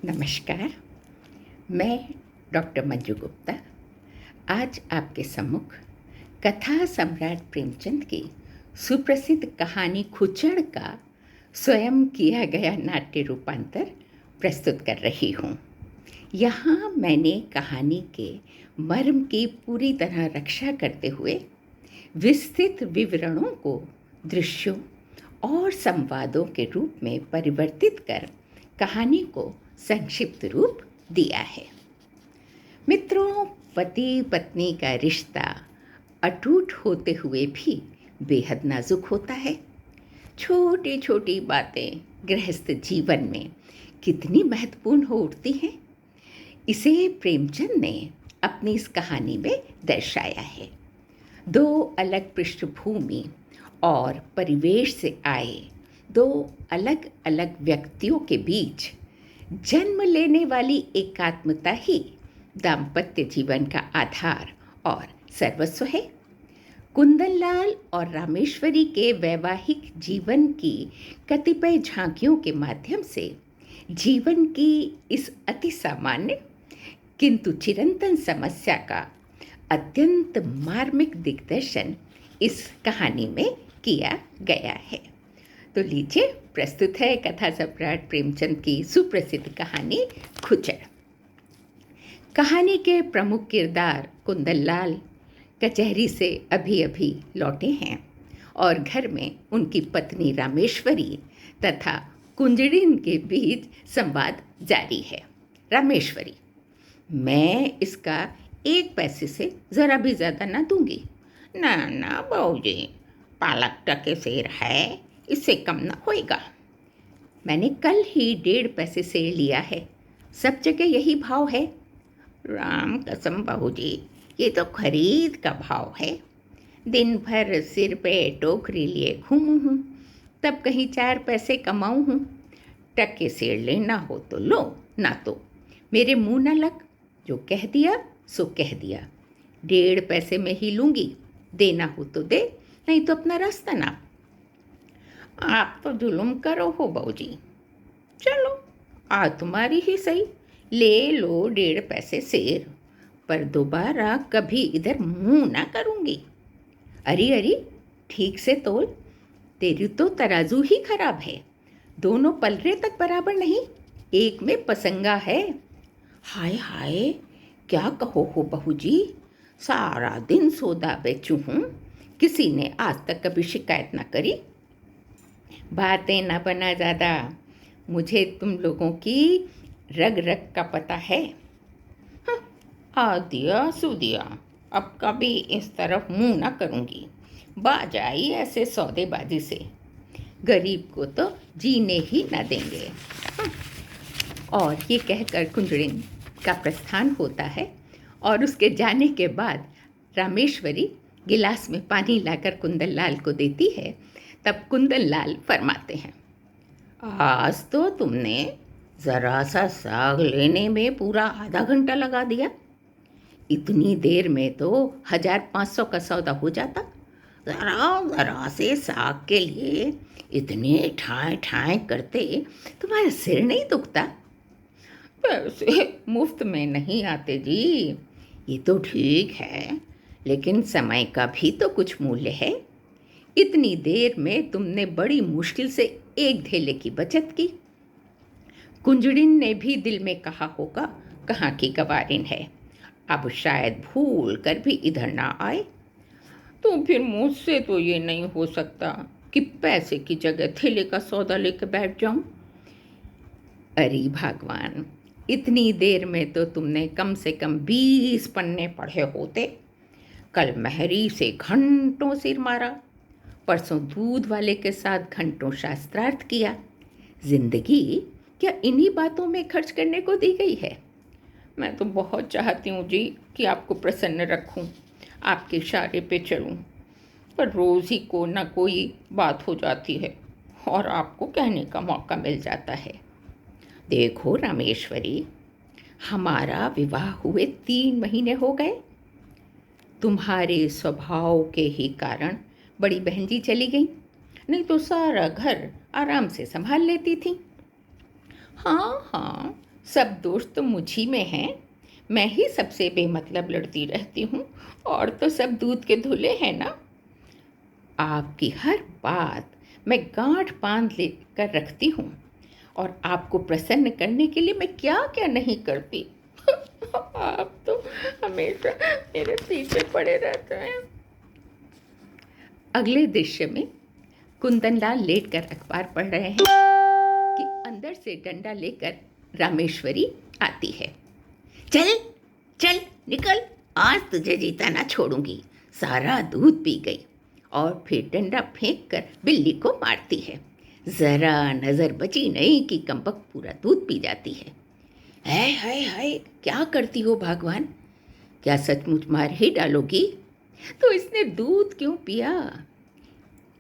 नमस्कार। मैं डॉक्टर मंजू गुप्ता आज आपके सम्मुख कथा सम्राट प्रेमचंद की सुप्रसिद्ध कहानी खुचड़ का स्वयं किया गया नाट्य रूपांतर प्रस्तुत कर रही हूँ। यहाँ मैंने कहानी के मर्म की पूरी तरह रक्षा करते हुए विस्तृत विवरणों को दृश्यों और संवादों के रूप में परिवर्तित कर कहानी को संक्षिप्त रूप दिया है। मित्रों, पति पत्नी का रिश्ता अटूट होते हुए भी बेहद नाजुक होता है। छोटी छोटी बातें गृहस्थ जीवन में कितनी महत्वपूर्ण हो उठती हैं, इसे प्रेमचंद ने अपनी इस कहानी में दर्शाया है। दो अलग पृष्ठभूमि और परिवेश से आए दो अलग अलग व्यक्तियों के बीच जन्म लेने वाली एकात्मता ही दाम्पत्य जीवन का आधार और सर्वस्व है। कुंदनलाल और रामेश्वरी के वैवाहिक जीवन की कतिपय झांकियों के माध्यम से जीवन की इस अति सामान्य किंतु चिरंतन समस्या का अत्यंत मार्मिक दिग्दर्शन इस कहानी में किया गया है। तो लीजिए, प्रस्तुत है कथा सम्राट प्रेमचंद की सुप्रसिद्ध कहानी खुचड़। कहानी के प्रमुख किरदार कुंदनलाल कचहरी से अभी अभी लौटे हैं और घर में उनकी पत्नी रामेश्वरी तथा कुंजड़िन के बीच संवाद जारी है। रामेश्वरी: मैं इसका 1 पैसे से ज़रा भी ज़्यादा ना दूंगी। ना ना बहूजी, पालक टके सेर है, इससे कम ना होएगा। मैंने कल ही 1.5 पैसे सेर लिया है, सब जगह यही भाव है। राम कसम बहूजी, ये तो खरीद का भाव है। दिन भर सिर पे टोकरी लिए घूमूँ हूँ, तब कहीं 4 पैसे कमाऊँ हूँ। टके सेर लेना हो तो लो, ना तो मेरे मुँह न लग, जो कह दिया सो कह दिया। 1.5 पैसे में ही लूँगी, देना हो तो दे, नहीं तो अपना रास्ता नाप। आप तो जुल्म करो हो बहूजी। चलो, आ तुम्हारी ही सही, ले लो 1.5 पैसे सेर, पर दोबारा कभी इधर मुंह ना करूँगी। अरे अरे, ठीक से तोल, तेरी तो तराजू ही खराब है, दोनों पलरे तक बराबर नहीं, एक में पसंगा है। हाय हाय, क्या कहो हो बहू जी, सारा दिन सौदा बेचूं हूँ, किसी ने आज तक कभी शिकायत ना करी। बातें ना बना ज़्यादा, मुझे तुम लोगों की रग रग का पता है। हाँ, आ दिया सू दिया, अब कभी इस तरफ मुंह ना करूँगी, बाज आई ऐसे सौदेबाजी से। गरीब को तो जीने ही ना देंगे। और ये कहकर कुंजड़िन का प्रस्थान होता है और उसके जाने के बाद रामेश्वरी गिलास में पानी लाकर कुंदनलाल को देती है। तब कुंदनलाल फरमाते हैं, आज तो तुमने ज़रा सा साग लेने में पूरा आधा घंटा लगा दिया। इतनी देर में तो 1500 का सौदा हो जाता। ज़रा से साग के लिए इतने ठाएँ ठाएँ करते तुम्हारा सिर नहीं दुखता? पैसे मुफ्त में नहीं आते जी। ये तो ठीक है, लेकिन समय का भी तो कुछ मूल्य है। इतनी देर में तुमने बड़ी मुश्किल से 1 धेले की बचत की। कुंजड़िन ने भी दिल में कहा होगा, कहाँ की गवारिन है, अब शायद भूल कर भी इधर ना आए। तो फिर मुझसे तो ये नहीं हो सकता कि पैसे की जगह थैले का सौदा लेकर बैठ जाऊं। अरे भगवान, इतनी देर में तो तुमने कम से कम 20 पन्ने पढ़े होते। कल महरी से घंटों सिर मारा, परसों दूध वाले के साथ घंटों शास्त्रार्थ किया। जिंदगी क्या इन्हीं बातों में खर्च करने को दी गई है? मैं तो बहुत चाहती हूँ जी कि आपको प्रसन्न रखूँ, आपके इशारे पे चलूँ, पर रोज़ ही को ना कोई बात हो जाती है और आपको कहने का मौका मिल जाता है। देखो रामेश्वरी, हमारा विवाह हुए 3 महीने हो गए। तुम्हारे स्वभाव के ही कारण बड़ी बहन जी चली गई, नहीं तो सारा घर आराम से संभाल लेती थी। हाँ हाँ, सब दोष तो मुझी में हैं। मैं ही सबसे बेमतलब लड़ती रहती हूँ, और तो सब दूध के धुले हैं ना। आपकी हर बात मैं गांठ बांध लेकर रखती हूँ, और आपको प्रसन्न करने के लिए मैं क्या क्या नहीं करती। आप तो हमेशा मेरे पीछे पड़े रहते हैं। अगले दृश्य में कुंदनलाल लेटकर अखबार पढ़ रहे हैं कि अंदर से डंडा लेकर रामेश्वरी आती है। चल चल निकल, आज तुझे जीता ना छोड़ूंगी। सारा दूध पी गई और फिर डंडा फेंक कर बिल्ली को मारती है। जरा नजर बची नहीं कि कमबख्त पूरा दूध पी जाती है। हाय हाय हाय, क्या करती हो भगवान? क्या सचमुच मार ही डालोगी? तो इसने दूध क्यों पिया?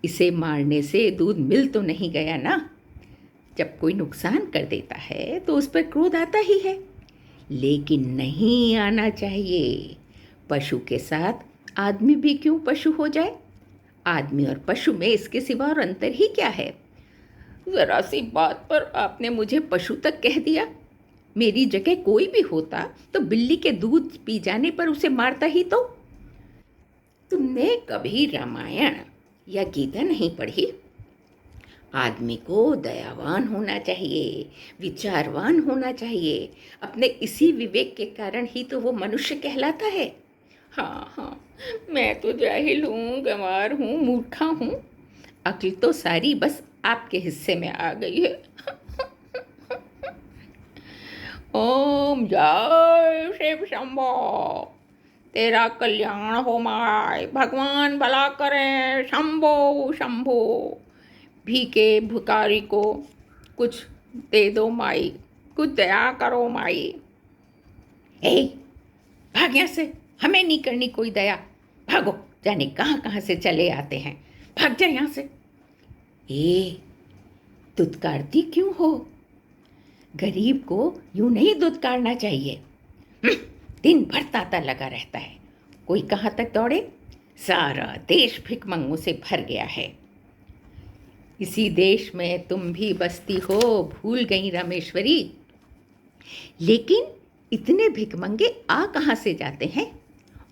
इसे मारने से दूध मिल तो नहीं गया ना। जब कोई नुकसान कर देता है तो उस पर क्रोध आता ही है, लेकिन नहीं आना चाहिए। पशु के साथ आदमी भी क्यों पशु हो जाए? आदमी और पशु में इसके सिवा और अंतर ही क्या है? ज़रा सी बात पर आपने मुझे पशु तक कह दिया। मेरी जगह कोई भी होता तो बिल्ली के दूध पी जाने पर उसे मारता ही तो। तुमने कभी रामायण या गीता नहीं पढ़ी? आदमी को दयावान होना चाहिए, विचारवान होना चाहिए। अपने इसी विवेक के कारण ही तो वो मनुष्य कहलाता है। हाँ हाँ, मैं तो जाहिल हूँ, गंवार हूँ, मूर्खा हूँ। अक्ल तो सारी बस आपके हिस्से में आ गई है। ओम जय शिव शंभो। तेरा कल्याण हो माय, भगवान भला करें। शंभो शंभो। भीखे भिखारी को कुछ दे दो माई, कुछ दया करो माई। ए, भाग यहाँ से, हमें नहीं करनी कोई दया। भागो, जाने कहाँ कहाँ से चले आते हैं। भाग जा यहाँ से। ए, दुत्कारती क्यों हो? गरीब को यूं नहीं दुत्कारना चाहिए। दिन भर तांता लगा रहता है, कोई कहाँ तक दौड़े? सारा देश भिखमंगों से भर गया है। इसी देश में तुम भी बसती हो, भूल गई रामेश्वरी? लेकिन इतने भिखमंगे आ कहाँ से जाते हैं?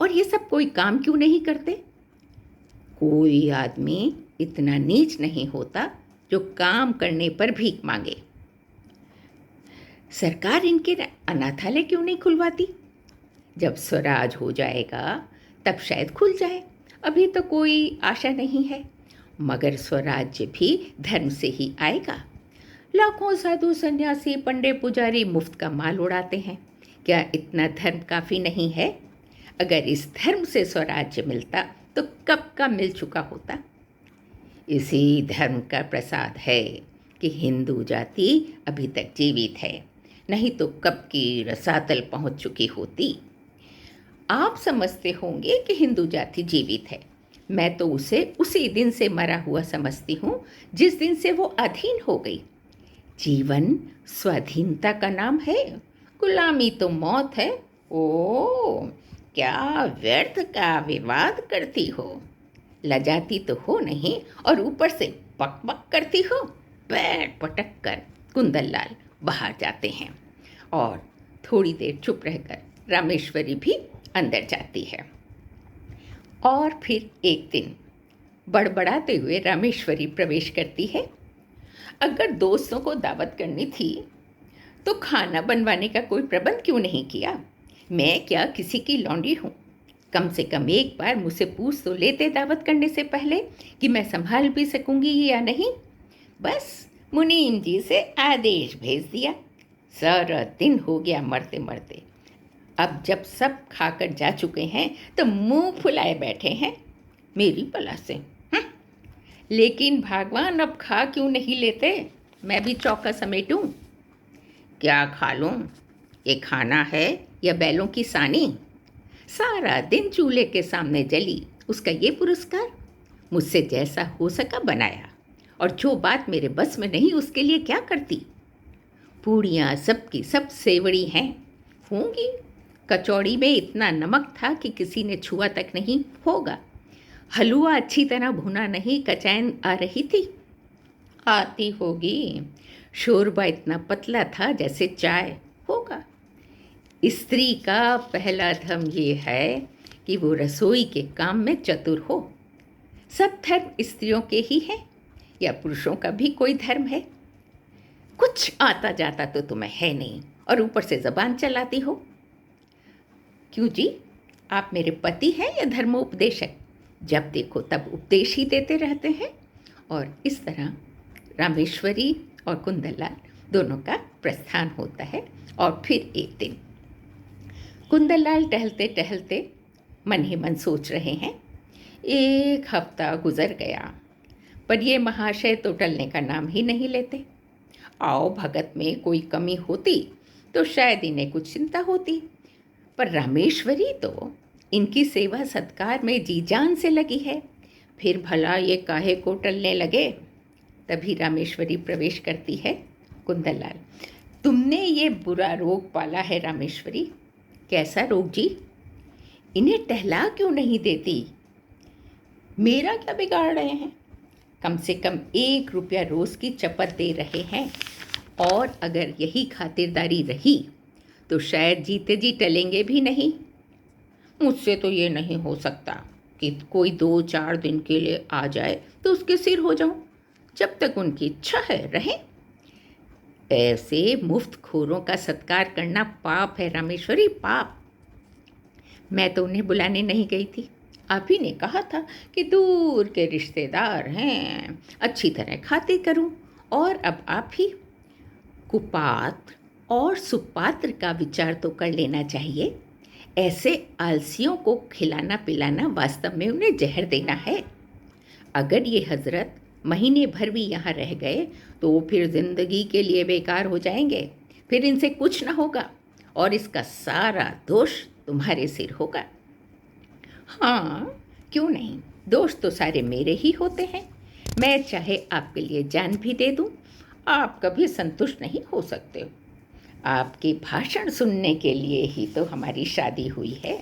और ये सब कोई काम क्यों नहीं करते? कोई आदमी इतना नीच नहीं होता जो काम करने पर भीख मांगे। सरकार इनके अनाथालय क्यों नहीं खुलवाती? जब स्वराज हो जाएगा तब शायद खुल जाए। अभी तो कोई आशा नहीं है, मगर स्वराज्य भी धर्म से ही आएगा। लाखों साधु सन्यासी पंडे पुजारी मुफ्त का माल उड़ाते हैं। क्या इतना धर्म काफ़ी नहीं है? अगर इस धर्म से स्वराज्य मिलता तो कब का मिल चुका होता। इसी धर्म का प्रसाद है कि हिंदू जाति अभी तक जीवित है, नहीं तो कब की रसातल पहुंच चुकी होती। आप समझते होंगे कि हिंदू जाति जीवित है, मैं तो उसे उसी दिन से मरा हुआ समझती हूँ जिस दिन से वो अधीन हो गई। जीवन स्वाधीनता का नाम है, गुलामी तो मौत है। ओ, क्या व्यर्थ का विवाद करती हो? लजाती तो हो नहीं और ऊपर से बक बक करती हो। पैर पटक कर कुंदनलाल बाहर जाते हैं और थोड़ी देर चुप रहकर रामेश्वरी भी अंदर जाती है। और फिर एक दिन बड़बड़ाते हुए रामेश्वरी प्रवेश करती है। अगर दोस्तों को दावत करनी थी तो खाना बनवाने का कोई प्रबंध क्यों नहीं किया? मैं क्या किसी की लौंडी हूँ? कम से कम एक बार मुझसे पूछ तो लेते दावत करने से पहले कि मैं संभाल भी सकूंगी या नहीं। बस मुनीम जी से आदेश भेज दिया। सारा दिन हो गया मरते मरते। अब जब सब खाकर जा चुके हैं तो मुंह फुलाए बैठे हैं मेरी बला से। लेकिन भगवान अब खा क्यों नहीं लेते? मैं भी चौका समेटूं। क्या खा लूं? ये खाना है या बैलों की सानी? सारा दिन चूल्हे के सामने जली, उसका ये पुरस्कार? मुझसे जैसा हो सका बनाया, और जो बात मेरे बस में नहीं उसके लिए क्या करती। पूड़ियाँ सबकी सब सेवड़ी हैं, होंगी। कचौड़ी में इतना नमक था कि किसी ने छुआ तक नहीं होगा। हलवा अच्छी तरह भुना नहीं, कचैन आ रही थी। आती होगी। शोरबा इतना पतला था जैसे चाय, स्त्री का पहला धर्म ये है कि वो रसोई के काम में चतुर हो। सब धर्म स्त्रियों के ही हैं या पुरुषों का भी कोई धर्म है? कुछ आता जाता तो तुम्हें है नहीं और ऊपर से ज़बान चलाती हो। क्यों जी, आप मेरे पति हैं या धर्मोपदेशक? जब देखो तब उपदेश ही देते रहते हैं। और इस तरह रामेश्वरी और कुंदनलाल दोनों का प्रस्थान होता है। और फिर एक दिन कुंदनलाल टहलते टहलते मन ही मन सोच रहे हैं। 1 हफ्ता गुजर गया, पर ये महाशय तो टलने का नाम ही नहीं लेते। आओ भगत में कोई कमी होती तो शायद इन्हें कुछ चिंता होती, पर रामेश्वरी तो इनकी सेवा सत्कार में जी जान से लगी है। फिर भला ये काहे को टलने लगे? तभी रामेश्वरी प्रवेश करती है। कुंदनलाल, तुमने ये बुरा रोग पाला है रामेश्वरी। कैसा रोग जी? इन्हें टहला क्यों नहीं देती? मेरा क्या बिगाड़ रहे हैं? कम से कम 1 रुपया रोज़ की चपत दे रहे हैं, और अगर यही खातिरदारी रही तो शायद जीते जी टलेंगे भी नहीं। मुझसे तो ये नहीं हो सकता कि कोई 2-4 दिन के लिए आ जाए तो उसके सिर हो जाऊं। जब तक उनकी इच्छा है रहें। ऐसे मुफ्त खोरों का सत्कार करना पाप है रामेश्वरी, पाप। मैं तो उन्हें बुलाने नहीं गई थी। आप ही ने कहा था कि दूर के रिश्तेदार हैं, अच्छी तरह खातिर करूं। और अब आप ही। कुपात्र और सुपात्र का विचार तो कर लेना चाहिए। ऐसे आलसियों को खिलाना पिलाना वास्तव में उन्हें जहर देना है। अगर ये हजरत महीने भर भी यहाँ रह गए तो फिर जिंदगी के लिए बेकार हो जाएंगे। फिर इनसे कुछ ना होगा और इसका सारा दोष तुम्हारे सिर होगा। हाँ, क्यों नहीं, दोष तो सारे मेरे ही होते हैं। मैं चाहे आपके लिए जान भी दे दूं, आप कभी संतुष्ट नहीं हो सकते। आपके भाषण सुनने के लिए ही तो हमारी शादी हुई है।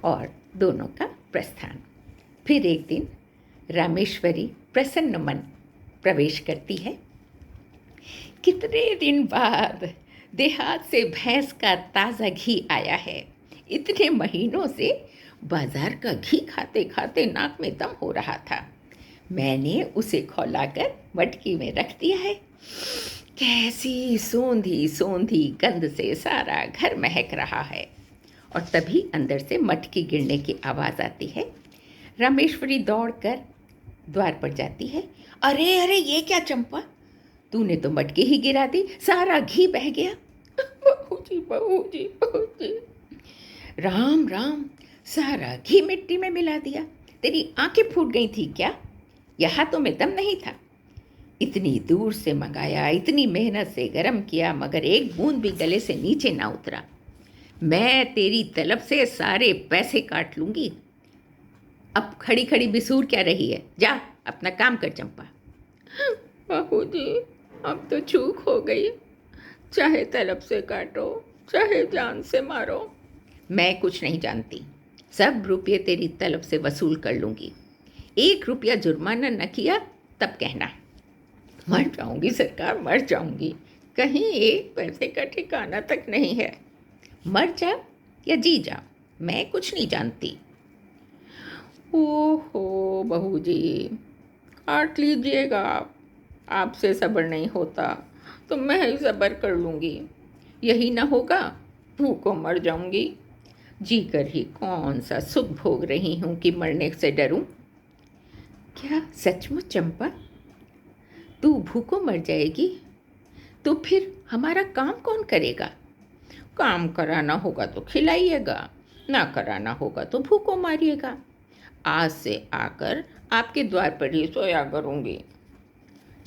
और दोनों का प्रस्थान। फिर एक दिन रामेश्वरी प्रसन्न मन प्रवेश करती है। कितने दिन बाद देहात से भैंस का ताज़ा घी आया है। इतने महीनों से बाजार का घी खाते खाते नाक में दम हो रहा था। मैंने उसे खौलाकर मटकी में रख दिया है। कैसी सोंधी सोंधी गंध से सारा घर महक रहा है। और तभी अंदर से मटकी गिरने की आवाज़ आती है। रामेश्वरी दौड़कर द्वार पर जाती है। अरे अरे, ये क्या चंपा, तूने तो मटकी ही गिरा दी, सारा घी बह गया। बहू जी, बहू जी, बहू जी। राम राम, सारा घी मिट्टी में मिला दिया। तेरी आंखें फूट गई थी क्या? या हाथों में दम नहीं था? इतनी दूर से मंगाया, इतनी मेहनत से गर्म किया, मगर एक बूंद भी गले से नीचे ना उतरा। मैं तेरी तलब से सारे पैसे काट लूंगी। अब खड़ी खड़ी बिसूर क्या रही है? जा अपना काम कर चंपा। बहू जी, अब तो चूक हो गई। चाहे तलब से काटो, चाहे जान से मारो। मैं कुछ नहीं जानती। सब रुपये तेरी तलब से वसूल कर लूँगी। 1 रुपया जुर्माना न किया तब कहना। मर जाऊंगी सरकार, मर जाऊंगी। कहीं 1 पैसे का ठिकाना तक नहीं है। मर जा या जी जा, मैं कुछ नहीं जानती। ओहो बहू जी, काट लीजिएगा आप। आपसे सब्र नहीं होता तो मैं ही सब्र कर लूँगी। यही ना होगा, भूखों मर जाऊंगी। जी कर ही कौन सा सुख भोग रही हूँ कि मरने से डरूं। क्या सचमुच चंपा, तू भूखों मर जाएगी? तो फिर हमारा काम कौन करेगा? काम कराना होगा तो खिलाइएगा, ना कराना होगा तो भूखों मारिएगा। आज से आकर आपके द्वार पर ही सोया करूँगी।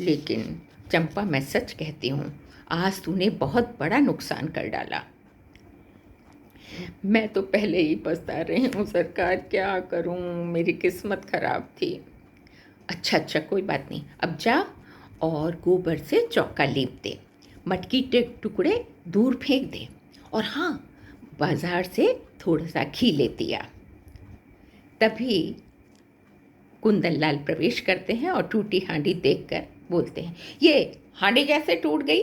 लेकिन चंपा, मैं सच कहती हूँ, आज तूने बहुत बड़ा नुकसान कर डाला। मैं तो पहले ही पछता रही हूँ सरकार, क्या करूँ, मेरी किस्मत खराब थी। अच्छा अच्छा, कोई बात नहीं, अब जा और गोबर से चौका लीप दे, मटकी के टुकड़े दूर फेंक दे, और हाँ, बाजार से थोड़ा सा घी लेती आ। तभी कुंदनलाल प्रवेश करते हैं और टूटी हांडी देखकर बोलते हैं, ये हांडी कैसे टूट गई?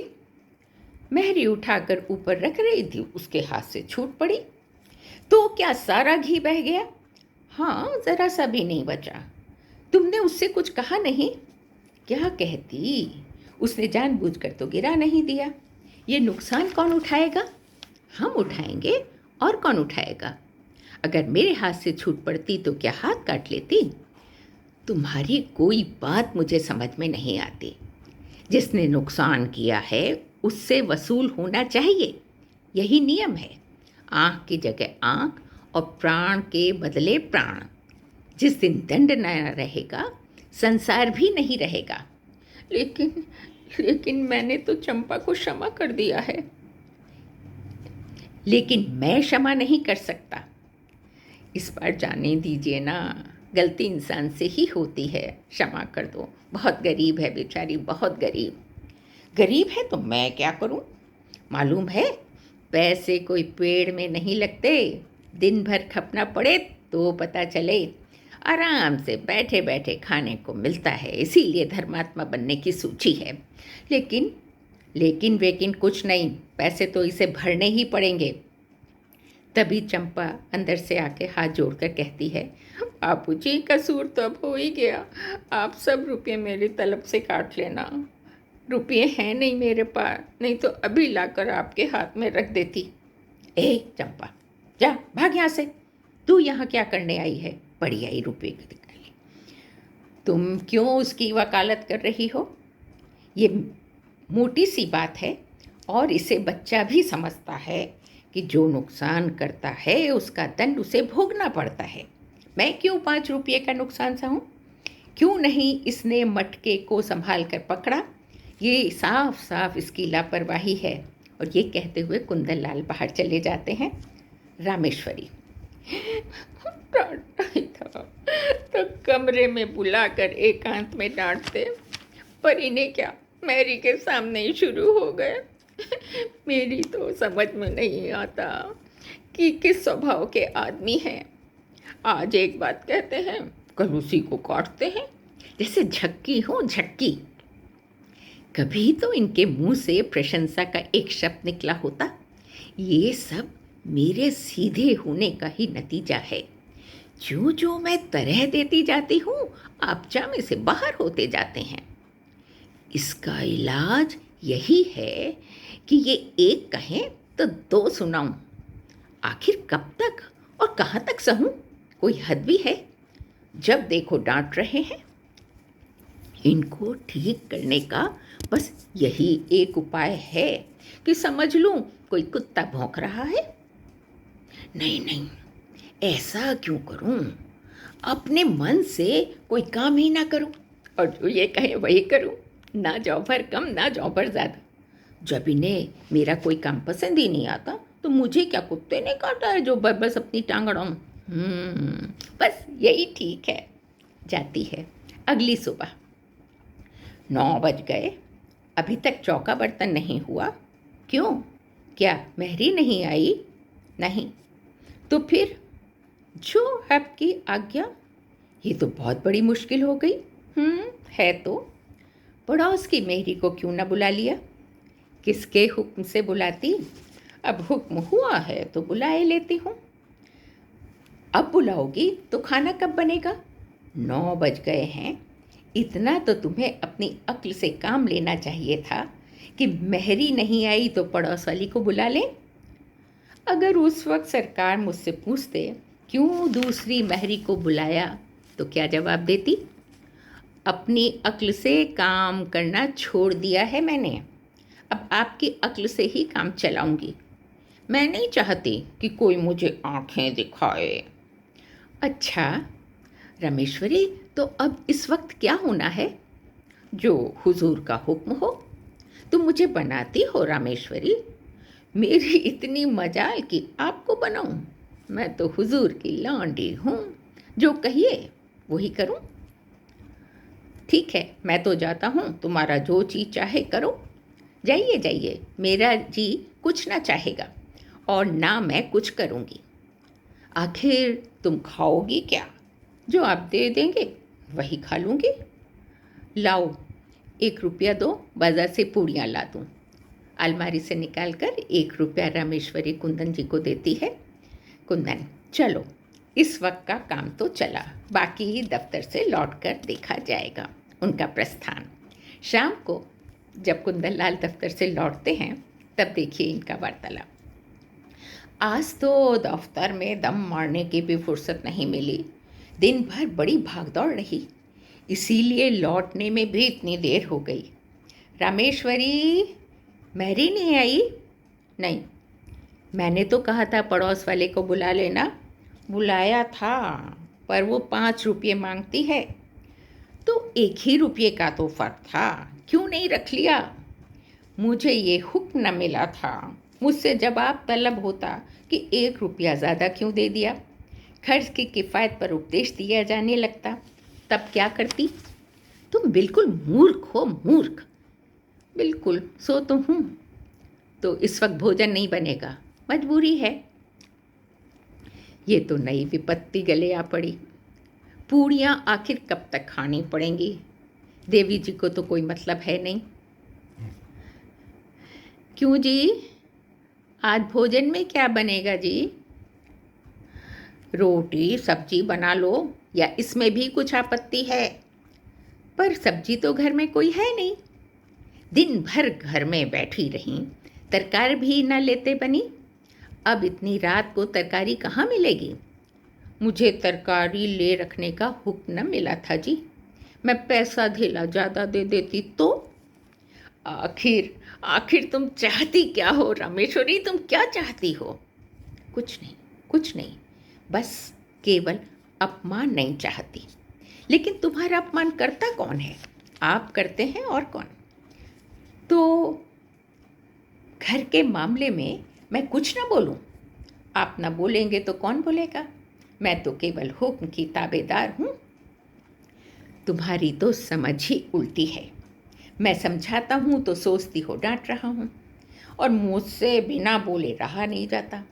मेहरी उठाकर ऊपर रख रही थी, उसके हाथ से छूट पड़ी। तो क्या सारा घी बह गया? हाँ, ज़रा सा भी नहीं बचा। तुमने उससे कुछ कहा नहीं? क्या कहती, उसने जानबूझकर तो गिरा नहीं दिया। ये नुकसान कौन उठाएगा? हम उठाएंगे, और कौन उठाएगा? अगर मेरे हाथ से छूट पड़ती तो क्या हाथ काट लेती? तुम्हारी कोई बात मुझे समझ में नहीं आती। जिसने नुकसान किया है उससे वसूल होना चाहिए, यही नियम है। आँख की जगह आँख और प्राण के बदले प्राण। जिस दिन दंड न रहेगा, संसार भी नहीं रहेगा। लेकिन लेकिन मैंने तो चंपा को क्षमा कर दिया है। लेकिन मैं क्षमा नहीं कर सकता। इस बार जाने दीजिए ना, गलती इंसान से ही होती है, क्षमा कर दो। बहुत गरीब है बेचारी, बहुत गरीब। गरीब है तो मैं क्या करूं? मालूम है, पैसे कोई पेड़ में नहीं लगते। दिन भर खपना पड़े तो पता चले। आराम से बैठे बैठे खाने को मिलता है, इसीलिए धर्मात्मा बनने की सूची है। लेकिन लेकिन वेकिन कुछ नहीं, पैसे तो इसे भरने ही पड़ेंगे। तभी चंपा अंदर से आके हाथ जोड़कर कहती है, बापूजी, कसूर तो अब हो ही गया। आप सब रुपये मेरी तलब से काट लेना। रुपये हैं नहीं मेरे पास, नहीं तो अभी लाकर आपके हाथ में रख देती। ए चंपा, जा भाग यहाँ से। तू यहाँ क्या करने आई है? बड़ी आई रुपये की निकाली। तुम क्यों उसकी वकालत कर रही हो? ये मोटी सी बात है, और इसे बच्चा भी समझता है कि जो नुकसान करता है उसका दंड उसे भोगना पड़ता है। मैं क्यों 5 रुपये का नुकसान सहूँ? क्यों नहीं इसने मटके को संभाल कर पकड़ा? ये साफ साफ इसकी लापरवाही है। और ये कहते हुए कुंदन लाल बाहर चले जाते हैं। रामेश्वरी, डांटना ही था तो कमरे में बुलाकर एकांत में डांटते, पर इन्हें क्या, मैरी के सामने ही शुरू हो गए। मेरी तो समझ में नहीं आता कि किस स्वभाव के आदमी हैं। आज एक बात कहते हैं, कल उसी को काटते हैं। जैसे झक्की हो झक्की। कभी तो इनके मुंह से प्रशंसा का एक शब्द निकला होता। ये सब मेरे सीधे होने का ही नतीजा है। जो जो मैं तरह देती जाती हूँ, आप जामे से बाहर होते जाते हैं। इसका इलाज यही है कि ये एक कहें तो 2 सुनाऊं। आखिर कब तक और कहाँ तक सहूं? कोई हद भी है। जब देखो डांट रहे हैं। इनको ठीक करने का बस यही एक उपाय है कि समझ लूं कोई कुत्ता भौंक रहा है। नहीं नहीं, ऐसा क्यों करूं? अपने मन से कोई काम ही ना करूं, और जो ये कहे वही करूं। ना जाओ भर कम, ना जाओ भर ज़्यादा। जब इन्हें मेरा कोई काम पसंद ही नहीं आता तो मुझे क्या कुत्ते ने काटा है जो बस अपनी टांग अड़ाऊं? बस यही ठीक है। जाती है। अगली सुबह 9 बज गए, अभी तक चौका बर्तन नहीं हुआ। क्यों? क्या मेहरी नहीं आई? नहीं। तो फिर जो आपकी आज्ञा। ये तो बहुत बड़ी मुश्किल हो गई। है तो। पड़ोस की मेहरी को क्यों ना बुला लिया? किसके हुक्म से बुलाती? अब हुक्म हुआ है तो बुलाए लेती हूँ। अब बुलाओगी तो खाना कब बनेगा? 9 बज गए हैं। इतना तो तुम्हें अपनी अक्ल से काम लेना चाहिए था कि मेहरी नहीं आई तो पड़ोस वाली को बुला ले। अगर उस वक्त सरकार मुझसे पूछते क्यों दूसरी मेहरी को बुलाया तो क्या जवाब देती? अपनी अक्ल से काम करना छोड़ दिया है मैंने। अब आपकी अक्ल से ही काम चलाऊंगी। मैं नहीं चाहती कि कोई मुझे आंखें दिखाए। अच्छा रमेश्वरी, तो अब इस वक्त क्या होना है? जो हुजूर का हुक्म हो। तुम मुझे बनाती हो रामेश्वरी? मेरी इतनी मजाल कि आपको बनाऊं? मैं तो हुजूर की लौंडी हूँ, जो कहिए वही करूं। ठीक है, मैं तो जाता हूँ, तुम्हारा जो चीज़ चाहे करो। जाइए जाइए, मेरा जी कुछ ना चाहेगा और ना मैं कुछ करूँगी। आखिर तुम खाओगी क्या? जो आप दे देंगे वही खा लूँगी। लाओ 1 रुपया दो, बाज़ार से पूड़ियाँ ला दूँ। अलमारी से निकालकर 1 रुपया रामेश्वरी कुंदन जी को देती है। कुंदन, चलो इस वक्त का काम तो चला, बाकी दफ्तर से लौटकर देखा जाएगा। उनका प्रस्थान। शाम को जब कुंदन लाल दफ्तर से लौटते हैं तब देखिए इनका वार्तालाप। आज तो दफ्तर में दम मारने की भी फुर्सत नहीं मिली। दिन भर बड़ी भागदौड़ रही, इसीलिए लौटने में भी इतनी देर हो गई। रामेश्वरी, मैरी नहीं आई? नहीं, मैंने तो कहा था पड़ोस वाले को बुला लेना। बुलाया था, पर वो 5 रुपये मांगती है। तो 1 ही रुपये का तो फ़र्क था, क्यों नहीं रख लिया? मुझे ये हुक्म न मिला था। मुझसे जवाब तलब होता कि 1 रुपया ज़्यादा क्यों दे दिया। खर्च की किफ़ायत पर उपदेश दिया जाने लगता, तब क्या करती? तुम बिल्कुल मूर्ख हो, मूर्ख। बिल्कुल, सो तो हूँ। तो इस वक्त भोजन नहीं बनेगा, मजबूरी है। ये तो नई विपत्ति गले आ पड़ी। पूड़ियाँ आखिर कब तक खानी पड़ेंगी? देवी जी को तो कोई मतलब है नहीं। क्यों जी, आज भोजन में क्या बनेगा जी? रोटी सब्जी बना लो, या इसमें भी कुछ आपत्ति है? पर सब्जी तो घर में कोई है नहीं। दिन भर घर में बैठी रहीं, तरकारी भी न लेते बनी। अब इतनी रात को तरकारी कहाँ मिलेगी? मुझे तरकारी ले रखने का हुक्म न मिला था जी। मैं पैसा धेला ज़्यादा दे देती तो। आखिर तुम चाहती क्या हो रामेश्वरी? तुम क्या चाहती हो? कुछ नहीं, कुछ नहीं, बस केवल अपमान नहीं चाहती। लेकिन तुम्हारा अपमान करता कौन है? आप करते हैं, और कौन? तो घर के मामले में मैं कुछ ना बोलूं? आप ना बोलेंगे तो कौन बोलेगा? मैं तो केवल हुक्म की ताबेदार हूँ। तुम्हारी तो समझ ही उल्टी है। मैं समझाता हूँ तो सोचती हो डांट रहा हूँ, और मुझसे बिना बोले रहा नहीं जाता।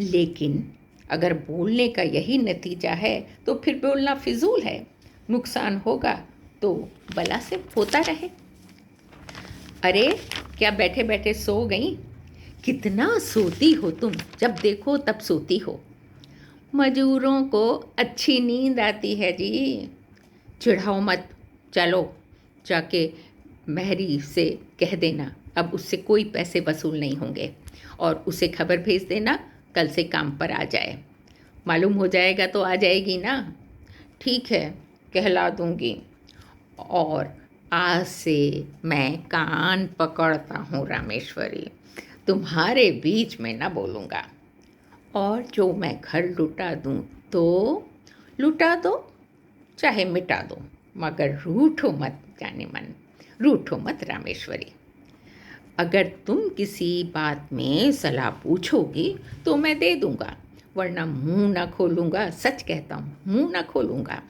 लेकिन अगर बोलने का यही नतीजा है तो फिर बोलना फिजूल है। नुकसान होगा तो भला से होता रहे। अरे, क्या बैठे बैठे सो गई? कितना सोती हो तुम, जब देखो तब सोती हो। मजूरों को अच्छी नींद आती है जी। चिढ़ाओ मत। चलो जाके महरी से कह देना अब उससे कोई पैसे वसूल नहीं होंगे, और उसे खबर भेज देना कल से काम पर आ जाए। मालूम हो जाएगा तो आ जाएगी ना? ठीक है, कहला दूंगी। और आज से मैं कान पकड़ता हूँ रामेश्वरी, तुम्हारे बीच में न बोलूँगा। और जो मैं घर लुटा दूँ तो लुटा दो, चाहे मिटा दो, मगर रूठो मत जाने मन, रूठो मत रामेश्वरी। अगर तुम किसी बात में सलाह पूछोगी तो मैं दे दूँगा, वरना मुंह ना खोलूँगा। सच कहता हूँ, मुंह ना खोलूँगा।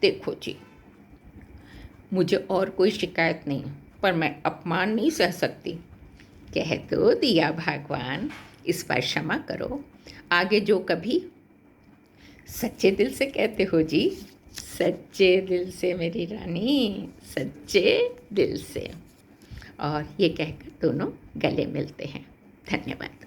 देखो जी, मुझे और कोई शिकायत नहीं, पर मैं अपमान नहीं सह सकती। कह तो दिया भगवान, इस पर क्षमा करो। आगे जो कभी। सच्चे दिल से कहते हो जी, सच्चे दिल से मेरी रानी, सच्चे दिल से। और ये कहकर दोनों गले मिलते हैं। धन्यवाद।